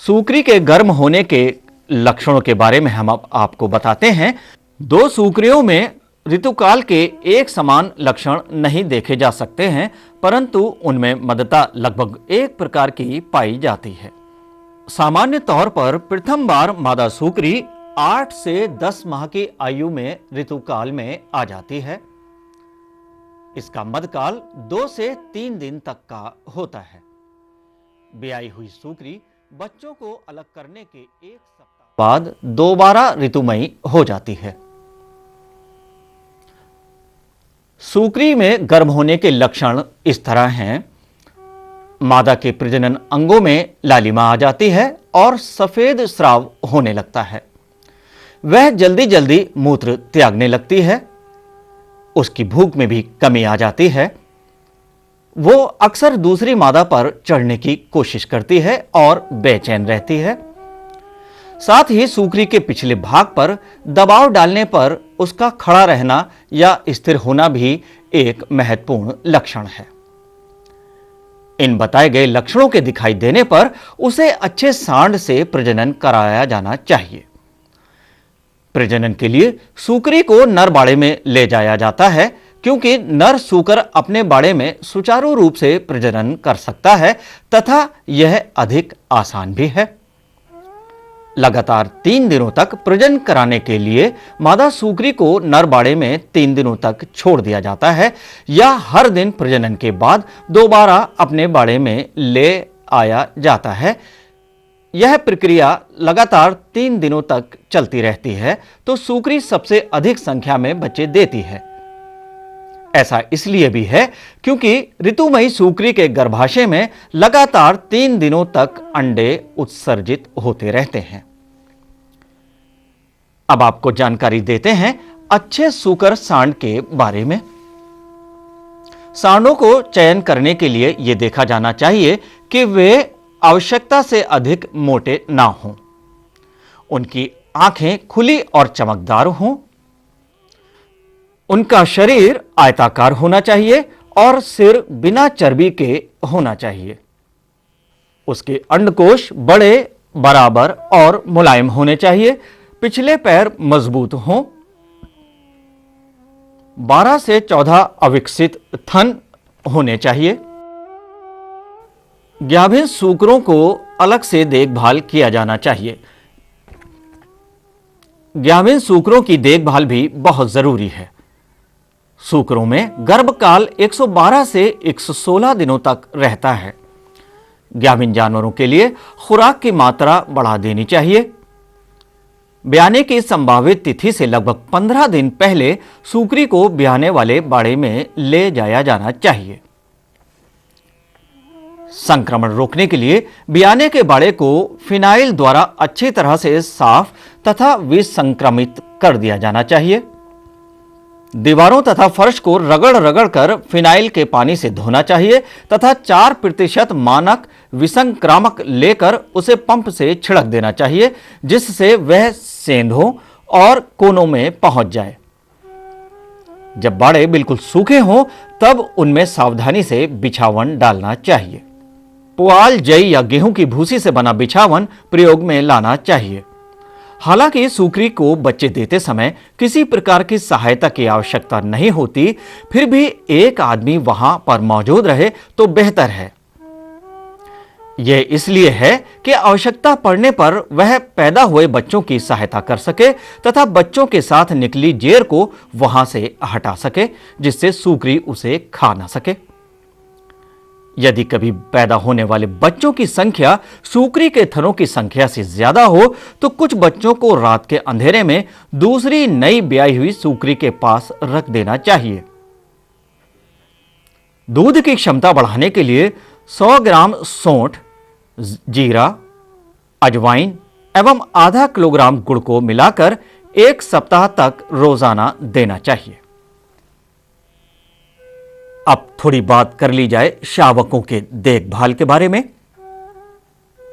सूकरी के गर्म होने के लक्षणों के बारे में हम अब आपको बताते हैं। दो सूकरियों में ऋतुकाल के एक समान लक्षण नहीं देखे जा सकते हैं, परंतु उनमें मदता लगभग एक प्रकार की पाई जाती है। सामान्य तौर पर प्रथम बार मादा सूकरी 8 से 10 माह की आयु में ऋतुकाल में आ जाती है। इसका मध्यकाल 2 से 3 दिन तक का होता है। ब्याई हुई सूकरी बच्चों को अलग करने के एक सप्ताह बाद दोबारा ऋतुमयी हो जाती है। सूकरी में गर्म होने के लक्षण इस तरह हैं। मादा के प्रजनन अंगों में लालिमा आ जाती है और सफेद स्राव होने लगता है। वह जल्दी जल्दी मूत्र त्यागने लगती है। उसकी भूख में भी कमी आ जाती है। वो अक्सर दूसरी मादा पर चढ़ने की कोशिश करती है और बेचैन रहती है। साथ ही सूकरी के पिछले भाग पर दबाव डालने पर उसका खड़ा रहना या स्थिर होना भी एक महत्वपूर्ण लक्षण है। इन बताए गए लक्षणों के दिखाई देने पर उसे अच्छे सांड से प्रजनन कराया जाना चाहिए। प्रजनन के लिए सूकरी को नर बाड़े में ले जाया जाता है, क्योंकि नर सूकर अपने बाड़े में सुचारू रूप से प्रजनन कर सकता है तथा यह अधिक आसान भी है। लगातार 3 दिनों तक प्रजनन कराने के लिए मादा सूकरी को नर बाड़े में 3 दिनों तक छोड़ दिया जाता है या हर दिन प्रजनन के बाद दोबारा अपने बाड़े में ले आया जाता है। यह प्रक्रिया लगातार 3 दिनों तक चलती रहती है तो सूकरी सबसे अधिक संख्या में बच्चे देती है। ऐसा इसलिए भी है क्योंकि ऋतुमयी सूकरी के गर्भाशय में लगातार 3 दिनों तक अंडे उत्सर्जित होते रहते हैं। अब आपको जानकारी देते हैं अच्छे सूकर सांड के बारे में। सांडों को चयन करने के लिए यह देखा जाना चाहिए कि वे आवश्यकता से अधिक मोटे ना हों, उनकी आंखें खुली और चमकदार हों, उनका शरीर आयताकार होना चाहिए और सिर बिना चर्बी के होना चाहिए। उसके अंडकोश बड़े, बराबर और मुलायम होने चाहिए। पिछले पैर मजबूत हों। 12 से 14 अविकसित थन होने चाहिए। गाभिन सूकरों को अलग से देखभाल किया जाना चाहिए। गाभिन सूकरों की देखभाल भी बहुत जरूरी है। सूकरों में गर्भकाल 112 से 116 दिनों तक रहता है। गाभिन जानवरों के लिए खुराक की मात्रा बढ़ा देनी चाहिए। ब्याने की संभावित तिथि से लगभग 15 दिन पहले सूकरी को ब्याने वाले बाड़े में ले जाया जाना चाहिए। संक्रमण रोकने के लिए ब्याने के बाड़े को फिनाइल द्वारा अच्छी तरह से साफ तथा विसंक्रमित कर दिया जाना चाहिए। दीवारों तथा फर्श को रगड़ रगड़ कर फिनाइल के पानी से धोना चाहिए तथा 4% मानक विसंक्रामक लेकर उसे पंप से छिड़क देना चाहिए, जिससे वह सेंधों और कोनों में पहुंच जाए। जब बाड़े बिल्कुल सूखे हों तब उनमें सावधानी से बिछावन डालना चाहिए। पुआल, जई या गेहूं की भूसी से बना बिछावन प्रयोग में लाना चाहिए। हालांकि सूकरी को बच्चे देते समय किसी प्रकार की सहायता की आवश्यकता नहीं होती, फिर भी एक आदमी वहां पर मौजूद रहे तो बेहतर है। यह इसलिए है कि आवश्यकता पड़ने पर वह पैदा हुए बच्चों की सहायता कर सके तथा बच्चों के साथ निकली जेर को वहां से हटा सके, जिससे सूकरी उसे खा ना सके। यदि कभी पैदा होने वाले बच्चों की संख्या सूकरी के थनों की संख्या से ज्यादा हो तो कुछ बच्चों को रात के अंधेरे में दूसरी नई ब्याई हुई सूकरी के पास रख देना चाहिए। दूध की क्षमता बढ़ाने के लिए 100 ग्राम सौंठ, जीरा, अजवाइन एवं आधा किलोग्राम गुड़ को मिलाकर 1 सप्ताह तक रोजाना देना चाहिए। अब थोड़ी बात कर ली जाए शावकों के देखभाल के बारे में।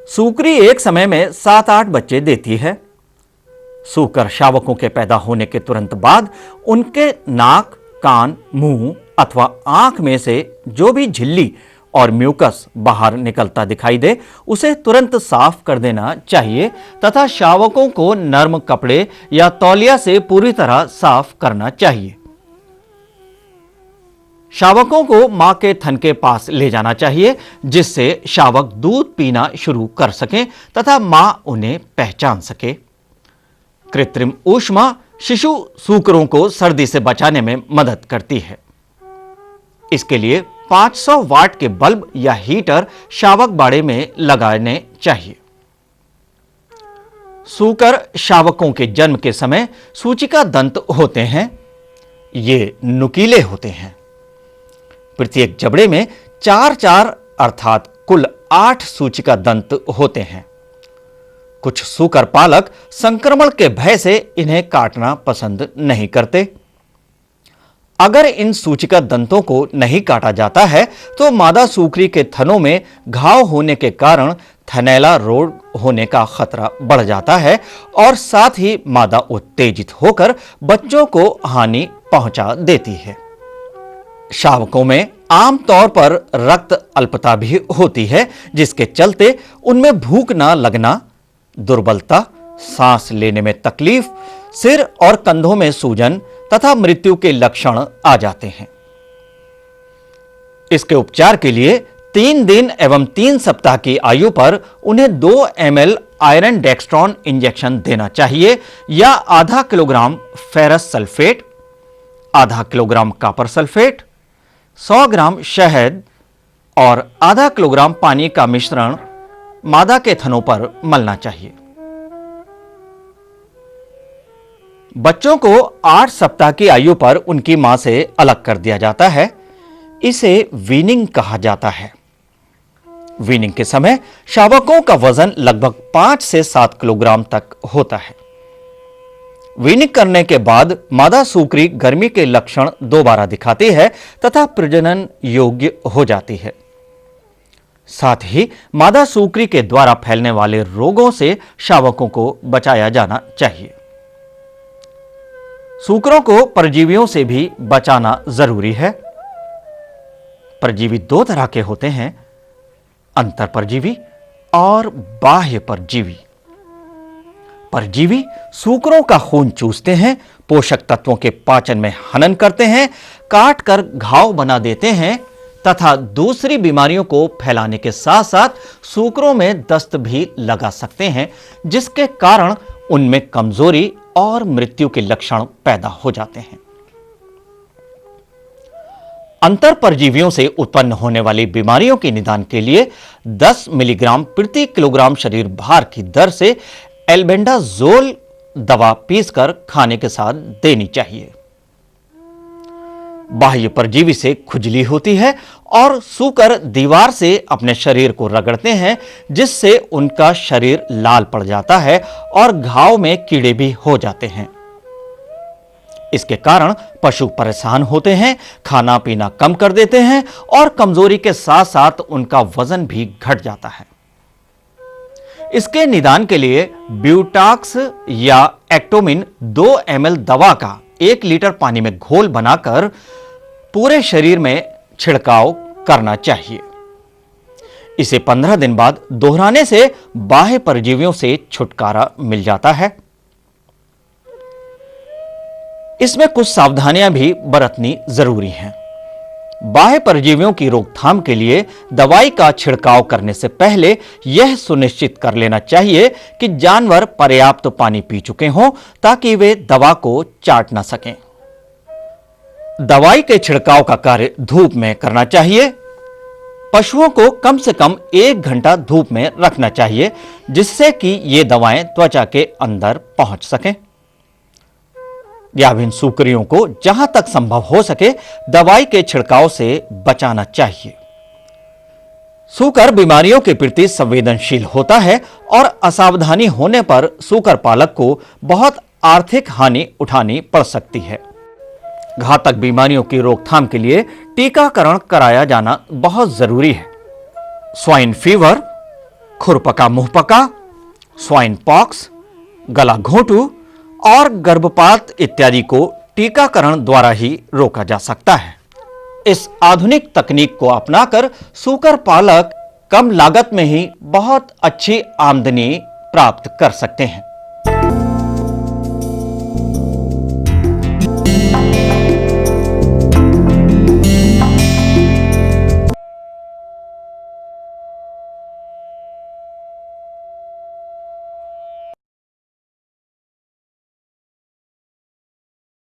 सूकरी एक समय में 7-8 बच्चे देती है। सूकर शावकों के पैदा होने के तुरंत बाद उनके नाक, कान, मुंह अथवा आंख में से जो भी झिल्ली और म्यूकस बाहर निकलता दिखाई दे, उसे तुरंत साफ कर देना चाहिए तथा शावकों को नर्म कपड़े या तौलिया से पूरी तरह साफ करना चाहिए। शावकों को मां के थन के पास ले जाना चाहिए, जिससे शावक दूध पीना शुरू कर सकें तथा मां उन्हें पहचान सके। कृत्रिम ऊष्मा शिशु सूकरों को सर्दी से बचाने में मदद करती है। इसके लिए 500 वाट के बल्ब या हीटर शावक बाड़े में लगाने चाहिए। सूकर शावकों के जन्म के समय सूचिका दंत होते हैं। ये नुकीले होते हैं। प्रत्येक जबड़े में 4-4 अर्थात कुल 8 सूचिका दंत होते हैं। कुछ सूकर पालक संक्रमण के भय से इन्हें काटना पसंद नहीं करते। अगर इन सूचिका दंतों को नहीं काटा जाता है तो मादा सूकरी के थनों में घाव होने के कारण थनैला रोग होने का खतरा बढ़ जाता है और साथ ही मादा उत्तेजित होकर बच्चों को हानि पहुंचा देती है। शावकों में आमतौर पर रक्त अल्पता भी होती है, जिसके चलते उनमें भूख न लगना, दुर्बलता, सांस लेने में तकलीफ, सिर और कंधों में सूजन तथा मृत्यु के लक्षण आ जाते हैं। इसके उपचार के लिए 3 दिन एवं 3 सप्ताह की आयु पर उन्हें 2 ml आयरन डेक्स्ट्रॉन इंजेक्शन देना चाहिए या आधा किलोग्राम फेरस सल्फेट, आधा किलोग्राम कॉपर सल्फेट, 100 ग्राम शहद और आधा किलोग्राम पानी का मिश्रण मादा के थनों पर मलना चाहिए। बच्चों को 8 सप्ताह की आयु पर उनकी मां से अलग कर दिया जाता है। इसे वीनिंग कहा जाता है। वीनिंग के समय शावकों का वजन लगभग 5 से 7 किलोग्राम तक होता है। वीनिंग करने के बाद मादा सूकरी गर्मी के लक्षण दोबारा दिखाती है तथा प्रजनन योग्य हो जाती है। साथ ही मादा सूकरी के द्वारा फैलने वाले रोगों से शावकों को बचाया जाना चाहिए। सूकरों को परजीवियों से भी बचाना जरूरी है। परजीवी 2 तरह के होते हैं, अंतर परजीवी और बाह्य परजीवी। परजीवी सूकरों का खून चूसते हैं, पोषक तत्वों के पाचन में हनन करते हैं, काट कर घाव बना देते हैं तथा दूसरी बीमारियों को फैलाने के साथ साथ सूकरों में दस्त भी लगा सकते हैं, जिसके कारण उनमें कमजोरी और मृत्यु के लक्षण पैदा हो जाते हैं। अंतर परजीवियों से उत्पन्न होने वाली बीमारियों के निदान के लिए 10 मिलीग्राम प्रति किलोग्राम शरीर भार की दर से एल्बेंडाजोल दवा पीसकर खाने के साथ देनी चाहिए। बाह्य परजीवी से खुजली होती है और सूकर दीवार से अपने शरीर को रगड़ते हैं, जिससे उनका शरीर लाल पड़ जाता है और घाव में कीड़े भी हो जाते हैं। इसके कारण पशु परेशान होते हैं, खाना पीना कम कर देते हैं और कमजोरी के साथ साथ उनका वजन भी घट जाता है। इसके निदान के लिए ब्यूटाक्स या एक्टोमिन 2 ml दवा का 1 लीटर पानी में घोल बनाकर पूरे शरीर में छिड़काव करना चाहिए। इसे 15 दिन बाद दोहराने से बाह्य परजीवियों से छुटकारा मिल जाता है। इसमें कुछ सावधानियां भी बरतनी जरूरी हैं। बाह्य परजीवियों की रोकथाम के लिए दवाई का छिड़काव करने से पहले यह सुनिश्चित कर लेना चाहिए कि जानवर पर्याप्त पानी पी चुके हों ताकि वे दवा को चाट ना सकें। दवाई के छिड़काव का कार्य धूप में करना चाहिए। पशुओं को कम से कम 1 घंटा धूप में रखना चाहिए, जिससे कि ये दवाएं त्वचा के अंदर पहुंच सकें। गाभिन सूकरियों को जहां तक संभव हो सके दवाई के छिड़काव से बचाना चाहिए। सूकर बीमारियों के प्रति संवेदनशील होता है और असावधानी होने पर सूकर पालक को बहुत आर्थिक हानि उठानी पड़ सकती है। घातक बीमारियों की रोकथाम के लिए टीकाकरण कराया जाना बहुत जरूरी है। स्वाइन फीवर, खुरपका मुंहपका, स्वाइन पॉक्स, गला घोंटू और गर्भपात इत्यादि को टीकाकरण द्वारा ही रोका जा सकता है। इस आधुनिक तकनीक को अपनाकर सूकर पालक कम लागत में ही बहुत अच्छी आमदनी प्राप्त कर सकते हैं।